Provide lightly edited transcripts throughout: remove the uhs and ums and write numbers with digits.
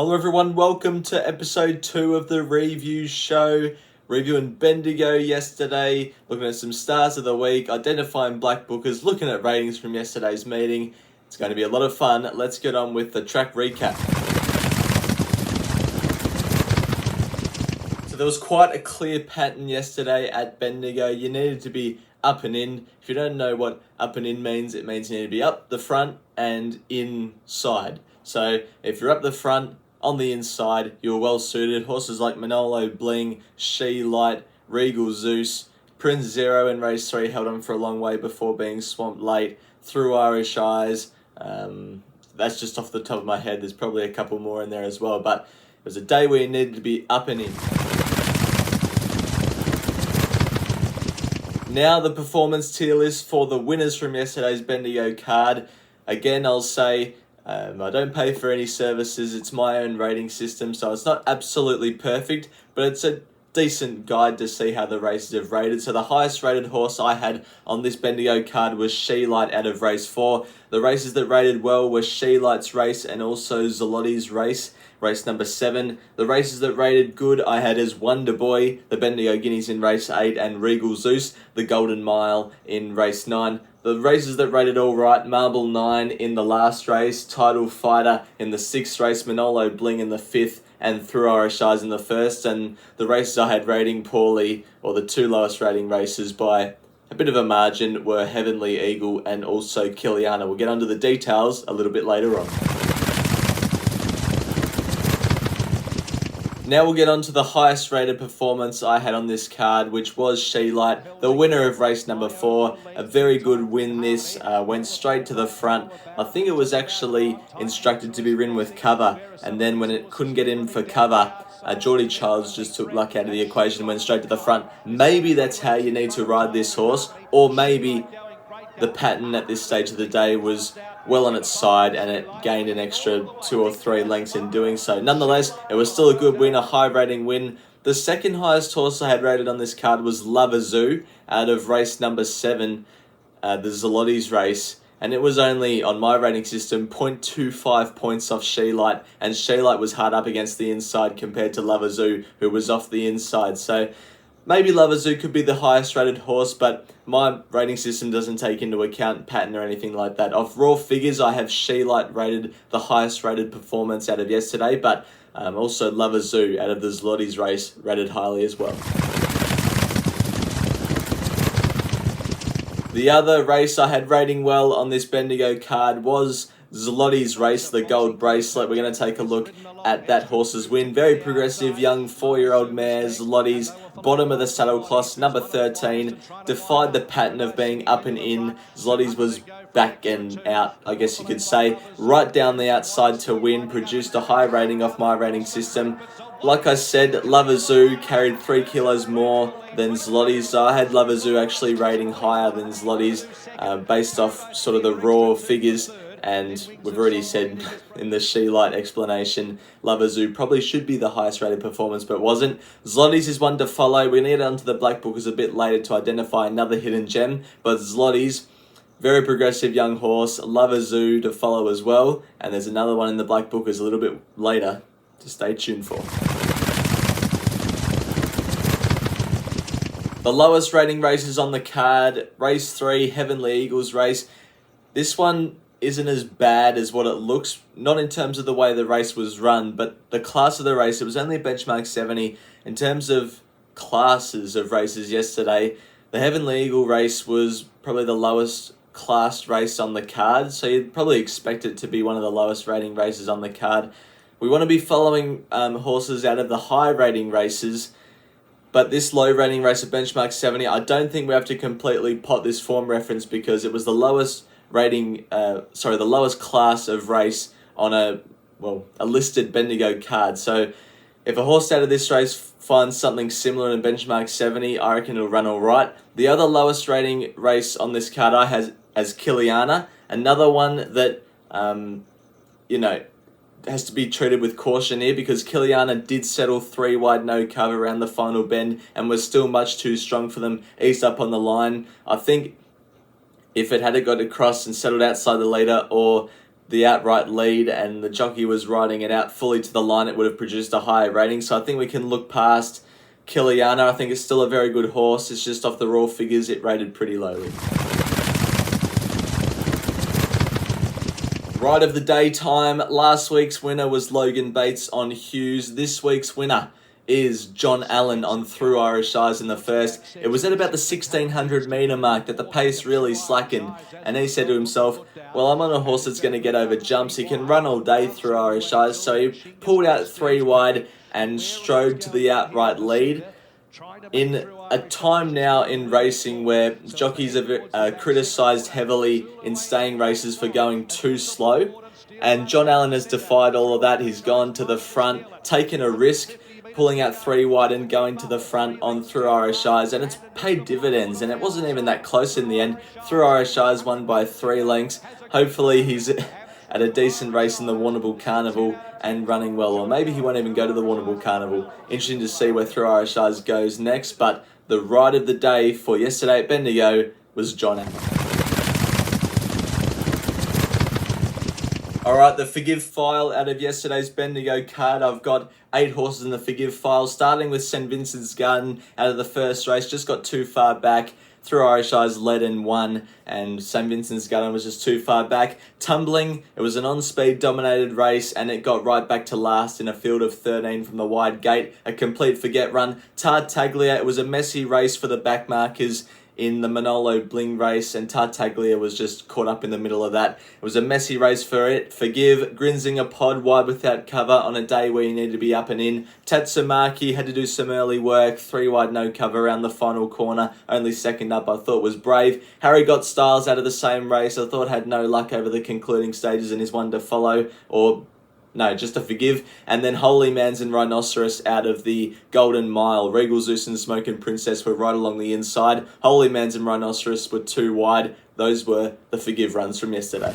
Hello everyone, welcome to episode 2 of the review show. Reviewing Bendigo yesterday, looking at some stars of the week, identifying Blackbookers, looking at ratings from yesterday's meeting. It's going to be a lot of fun. Let's get on with the track recap. So there was quite a clear pattern yesterday at Bendigo. You needed to be up and in. If you don't know what up and in means, it means you need to be up the front and inside. So if you're up the front, on the inside, you're well suited. Horses like Manolo Bling, She Light, Regal Zeus, Prince Zero in race 3 held on for a long way before being swamped late. Through Irish Eyes. That's just off the top of my head. There's probably a couple more in there as well. But it was a day where you needed to be up and in. Now the performance tier list for the winners from yesterday's Bendigo card. Again, I'll say I don't pay for any services. It's my own rating system, so it's not absolutely perfect, but it's a decent guide to see how the races have rated. So the highest rated horse I had on this Bendigo card was She Light out of race 4. The races that rated well were She Light's race and also Zalotti's race number 7. The races that rated good I had as Wonder Boy, the Bendigo Guineas in race 8, and Regal Zeus, the Golden Mile in race 9. The races that rated alright, Marble 9 in the last race, Title Fighter in the 6th race, Manolo Bling in the 5th, and Through Irish Eyes in the 1st. And the races I had rating poorly, or the 2 lowest rating races by a bit of a margin, were Heavenly Eagle and also Kiliana. We'll get onto the details a little bit later on. Now we'll get on to the highest rated performance I had on this card, which was She Light, the winner of race number 4. A very good win this, went straight to the front. I think it was actually instructed to be ridden with cover, and then when it couldn't get in for cover, Geordie Childs just took luck out of the equation and went straight to the front. Maybe that's how you need to ride this horse, or maybe the pattern at this stage of the day was well on its side and it gained an extra 2 or 3 lengths in doing so. Nonetheless, it was still a good win, a high rating win. The second highest horse I had rated on this card was Lover Zoo out of race number 7, the Zalotti's race. And it was only, on my rating system, 0.25 points off She Light. And She Light was hard up against the inside compared to Lover Zoo, who was off the inside. So maybe Lover Zoo could be the highest rated horse, but my rating system doesn't take into account pattern or anything like that. Off raw figures, I have She Light rated the highest rated performance out of yesterday, but also Lover Zoo out of the Zalotti's race rated highly as well. The other race I had rating well on this Bendigo card was Zalotti's race, the Gold Bracelet. We're going to take a look at that horse's win. Very progressive, young 4-year-old mare, Zalotti's, bottom of the saddle cloth, number 13. Defied the pattern of being up and in. Zalotti's was back and out, I guess you could say. Right down the outside to win. Produced a high rating off my rating system. Like I said, Lover Zoo carried 3 kilos more than Zalotti's. So I had Lover Zoo actually rating higher than Zalotti's based off sort of the raw figures. And we've already said in the She Light explanation, Lover Zoo probably should be the highest rated performance, but wasn't. Zalotti's is one to follow. We're going to get onto the Blackbookers a bit later to identify another hidden gem, but Zalotti's, very progressive young horse. Lover Zoo to follow as well, and there's another one in the Blackbookers a little bit later to stay tuned for. The lowest rating races on the card, race 3, Heavenly Eagles race. This one isn't as bad as what it looks, not in terms of the way the race was run, but the class of the race. It was only a benchmark 70. In terms of classes of races yesterday, the Heavenly Eagle race was probably the lowest classed race on the card, so you'd probably expect it to be one of the lowest rating races on the card. We want to be following horses out of the high rating races, but this low rating race of benchmark 70, I don't think we have to completely pot this form reference because it was the lowest the lowest class of race on a listed Bendigo card. So if a horse out of this race finds something similar in benchmark 70, I reckon it'll run all right. The other lowest rating race on this card I has as Kiliana, another one that has to be treated with caution here because Kiliana did settle 3 wide no cover around the final bend and was still much too strong for them, eased up on the line. I think if it had got across and settled outside the leader or the outright lead and the jockey was riding it out fully to the line, it would have produced a higher rating. So I think we can look past Kiliana. I think it's still a very good horse. It's just off the raw figures, it rated pretty lowly. Ride of the day time. Last week's winner was Logan Bates on Hughes. This week's winner is John Allen on Through Irish Eyes in the first. It was at about the 1600 metre mark that the pace really slackened, and he said to himself, well, I'm on a horse that's going to get over jumps. He can run all day Through Irish Eyes. So he pulled out 3 wide and strode to the outright lead. In a time now in racing where jockeys are criticised heavily in staying races for going too slow, and John Allen has defied all of that. He's gone to the front, taken a risk, pulling out 3 wide and going to the front on Through Irish Eyes, and it's paid dividends, and it wasn't even that close in the end. Through Irish Eyes won by 3 lengths. Hopefully he's at a decent race in the Warrnambool Carnival and running well, or maybe he won't even go to the Warrnambool Carnival. Interesting to see where Through Irish Eyes goes next, but the ride of the day for yesterday at Bendigo was John Allen. Alright, the Forgive file out of yesterday's Bendigo card. I've got 8 horses in the Forgive file, starting with St Vincent's Garden out of the first race. Just got too far back. Through Irish Eyes led and won, and St Vincent's Garden was just too far back. Tumbling, it was an on-speed dominated race, and it got right back to last in a field of 13 from the wide gate. A complete forget run. Tartaglia, it was a messy race for the backmarkers in the Manolo Bling race, and Tartaglia was just caught up in the middle of that. It was a messy race for it. Forgive, Grinzinger pod wide without cover on a day where you need to be up and in. Tatsumaki had to do some early work, 3 wide no cover around the final corner, only second up. I thought was brave. Harry Got Styles out of the same race. I thought had no luck over the concluding stages and is one to follow, or no, just to Forgive. And then Holy Mans and Rhinoceros out of the Golden Mile. Regal Zeus and Smoking Princess were right along the inside. Holy Mans and Rhinoceros were 2 wide. Those were the Forgive runs from yesterday.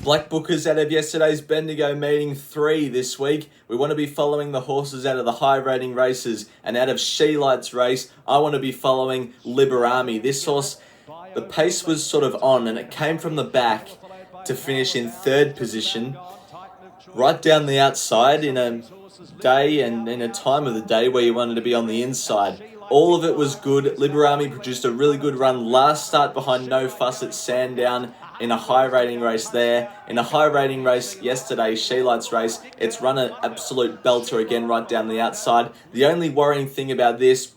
Blackbookers out of yesterday's Bendigo meeting 3 this week. We want to be following the horses out of the high rating races, and out of She Light's race, I want to be following Liberami. This horse, the pace was sort of on, and it came from the back to finish in 3rd position, right down the outside in a day and in a time of the day where you wanted to be on the inside. All of it was good. Liberami produced a really good run last start behind No Fuss at Sandown in a high rating race there. In a high rating race yesterday, She Light's race, it's run an absolute belter again right down the outside. The only worrying thing about this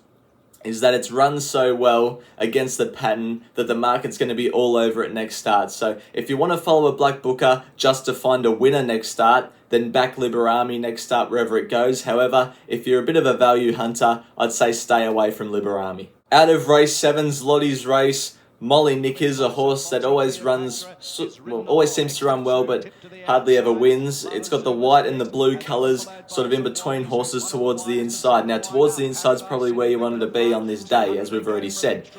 is that it's run so well against the pattern that the market's going to be all over it next start. So if you want to follow a Black Booker just to find a winner next start, then back Liberami next start wherever it goes. However, if you're a bit of a value hunter, I'd say stay away from Liberami. Out of race 7's Lottie's race, Molly Knickers, a horse that always seems to run well, but hardly ever wins. It's got the white and the blue colours sort of in between horses towards the inside. Now, towards the inside is probably where you wanted to be on this day, as we've already said.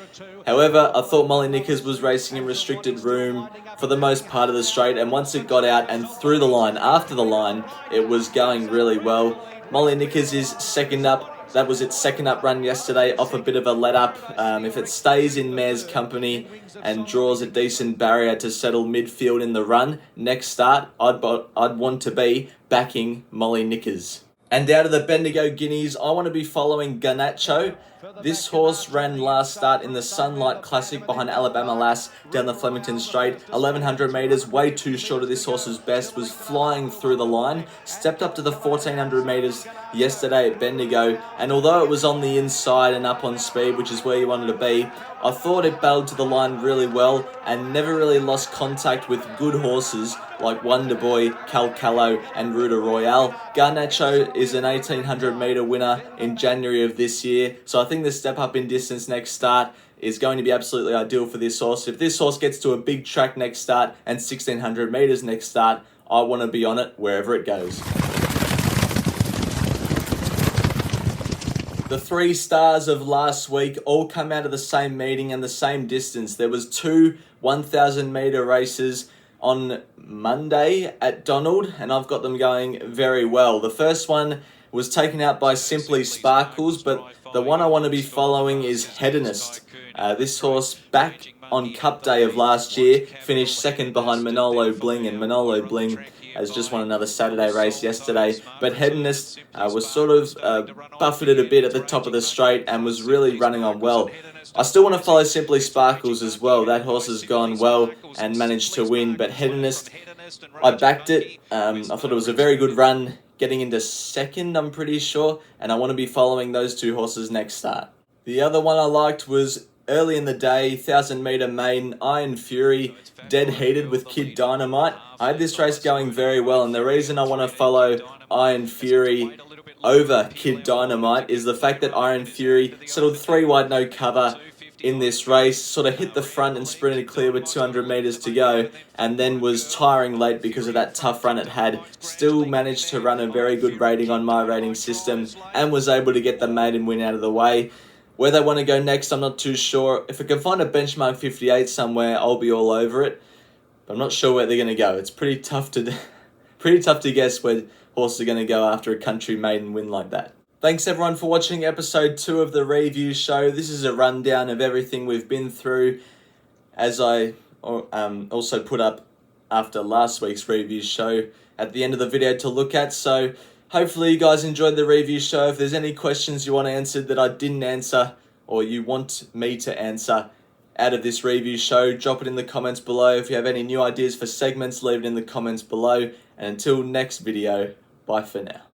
However, I thought Molly Knickers was racing in restricted room for the most part of the straight, and once it got out and through the line, after the line, it was going really well. Molly Knickers is second up. That was its second up run yesterday off a bit of a let up. If it stays in mare's company and draws a decent barrier to settle midfield in the run, next start, I'd want to be backing Molly Knickers. And out of the Bendigo Guineas, I want to be following Garnacho. This horse ran last start in the Sunlight Classic behind Alabama Lass down the Flemington Straight. 1100 metres, way too short of this horse's best, was flying through the line. Stepped up to the 1400 metres yesterday at Bendigo, and although it was on the inside and up on speed, which is where you wanted to be, I thought it battled to the line really well and never really lost contact with good horses like Wonder Boy, Calcalo and Ruta Royale. Garnacho is an 1800 metre winner in January of this year, so I think the step up in distance next start is going to be absolutely ideal for this horse. If this horse gets to a big track next start and 1600 metres next start, I want to be on it wherever it goes. The 3 stars of last week all come out of the same meeting and the same distance. There was 2 1,000 metre races on Monday at Donald, and I've got them going very well. The first one was taken out by Simply Sparkles, but the one I want to be following is Hedonist. This horse, back on Cup Day of last year, finished second behind Manolo Bling, and Manolo Bling has just won another Saturday race yesterday. But Hedonist was sort of buffeted a bit at the top of the straight and was really running on well. I still want to follow Simply Sparkles as well. That horse has gone well and managed to win, but Hedonist, I backed it. I thought it was a very good run, getting into second, I'm pretty sure, and I want to be following those 2 horses next start. The other one I liked was early in the day, 1,000 metre maiden, Iron Fury, dead heated with Kid Dynamite. I had this race going very well, and the reason I want to follow Iron Fury over Kid Dynamite is the fact that Iron Fury settled 3 wide no cover in this race, sort of hit the front and sprinted clear with 200 metres to go, and then was tiring late because of that tough run it had. Still managed to run a very good rating on my rating system and was able to get the maiden win out of the way. Where they want to go next, I'm not too sure. If I can find a benchmark 58 somewhere, I'll be all over it. But I'm not sure where they're going to go. It's pretty tough to guess where horses are going to go after a country maiden win like that. Thanks everyone for watching episode 2 of the review show. This is a rundown of everything we've been through, as I also put up after last week's review show at the end of the video to look at. So hopefully you guys enjoyed the review show. If there's any questions you want answered that I didn't answer, or you want me to answer out of this review show, drop it in the comments below. If you have any new ideas for segments, leave it in the comments below. And until next video, bye for now.